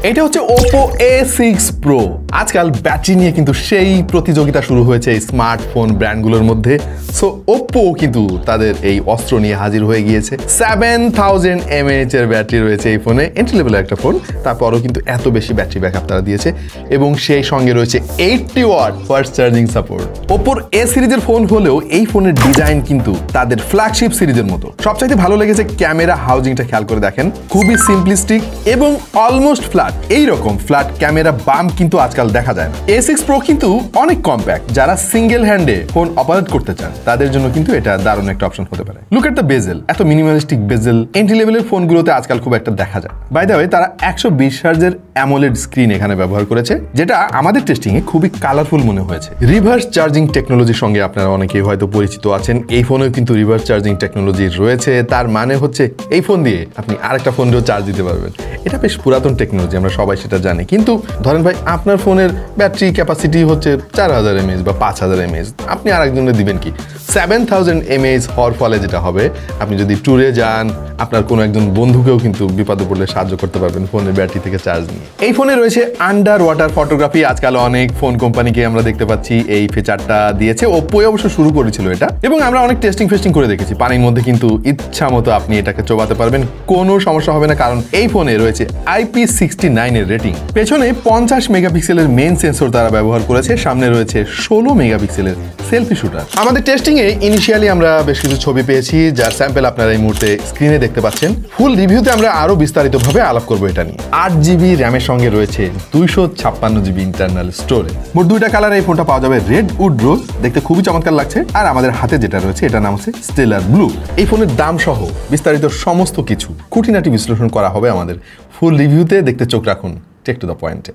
এটা হচ্ছে Oppo A6 Pro। আজকাল ব্যাটারি নিয়ে কিন্তু সেই প্রতিযোগিতা শুরু হয়েছে এই স্মার্টফোন ব্র্যান্ডগুলোর মধ্যে। সো Oppo কিন্তু তাদের এই অস্ত্র নিয়ে হাজির হয়ে গিয়েছে। 7000 mAh এর ব্যাটারি রয়েছে এই ফোনে, এন্ট্রি লেভেলের একটা ফোন, তারপরও কিন্তু এত বেশি ব্যাটারি ব্যাকআপ তারা দিয়েছে এবং সেই সঙ্গে রয়েছে 80 watt fast charging support. Oppo A সিরিজের ফোন হলেও এই ফোনের ডিজাইন কিন্তু তাদের ফ্ল্যাগশিপ সিরিজের মতো। সবচাইতে ভালো লেগেছে ক্যামেরা হাউজিংটা, খেয়াল করে দেখেন, খুবই সিম্পলিস্টিক এবং অলমোস্ট ফ্ল্যাট। এইরকম ফ্ল্যাট ক্যামেরা বাম্প কিন্তু আজকাল দেখা যায় না। A6 Pro কিন্তু অনেক কম্প্যাক্ট, যারা সিঙ্গেল হ্যান্ডে ফোন অপারেট করতে চান তাদের জন্য কিন্তু এটা দারুণ একটা অপশন হতে পারে। লুক এট দ্য বেজেল, এত মিনিমালিস্টিক বেজেল এন্ট্রি লেভেলের ফোনগুলোতে আজকাল খুব একটা দেখা যায়। বাই দ্য ওয়ে, তারা 120 হার্জের অ্যামোলেড স্ক্রিন এখানে ব্যবহার করেছে, যেটা আমাদের টেস্টিং এ খুবই কালারফুল মনে হয়েছে। রিভার্স চার্জিং টেকনোলজির সঙ্গে আপনারা অনেকেই হয়তো পরিচিত আছেন, এই ফোনেও কিন্তু রিভার্স চার্জিং টেকনোলজি রয়েছে। তার মানে হচ্ছে এই ফোন দিয়ে আপনি আরেকটা ফোন দিয়েও চার্জ দিতে পারবেন। এটা বেশ পুরাতন টেকনোলজি, আমরা সবাই সেটা জানি। কিন্তু ধরেন ভাই, আপনার ফোনের ব্যাটারি ক্যাপাসিটি হচ্ছে 4000 mAh বা 5000 mAh, আপনি আরেকজনে দিবেন কি? 7000 mAh হওয়ার ফলে যেটা হবে, আপনি যদি ট্যুরে যান, আপনার কোনো একজন বন্ধুকেও কিন্তু বিপদে পড়লে সাহায্য করতে পারবেন ফোনের ব্যাটারি থেকে চার্জ নিয়ে। এই ফোনে রয়েছে আন্ডার ওয়াটার ফটোগ্রাফি। আজকাল অনেক ফোন কোম্পানিকে আমরা দেখতে পাচ্ছি এই ফিচারটা দিয়েছে। Oppo অবশ্য শুরু করেছিল এটা, এবং আমরা অনেক টেস্টিং করে দেখেছি। পানির মধ্যে কিন্তু ইচ্ছা মতো আপনি এটাকে চোবাতে পারবেন, কোনো সমস্যা হবে না, কারণ এই ফোনে রয়েছে IP69 এর রেটিং। পেছনে 50 মেগাপিক্সেলের মেইন সেন্সর তারা ব্যবহার করেছে, সামনে রয়েছে 16 মেগাপিক্সেলের সেলফি শুটার। আমাদের টেস্টিং এ ইনিশিয়ালি আমরা বেশ কিছু ছবি পেয়েছি, যার স্যাম্পল আপনারা এই মুহূর্তে স্ক্রিনে দেখতে পাচ্ছেন। ফুল রিভিউতে আমরা আরো বিস্তারিতভাবে আলাপ করবো এটা নিয়ে। 8GB র্যামের সঙ্গে রয়েছে 256GB ইন্টারনাল স্টোরেজ। মোট দুইটা কালার এই ফোনটা পাওয়া যাবে, রেড উড রোজ, দেখতে খুবই চমৎকার লাগছে, আর আমাদের হাতে যেটা রয়েছে এটার নাম হচ্ছে স্টেলার ব্লু। এই ফোনের দাম সহ বিস্তারিত সমস্ত কিছু খুঁটিনাটি বিশ্লেষণ করা হবে আমাদের ফুল রিভিউতে, দেখতে চোখ রাখুন টেক টু দ্য পয়েন্টে।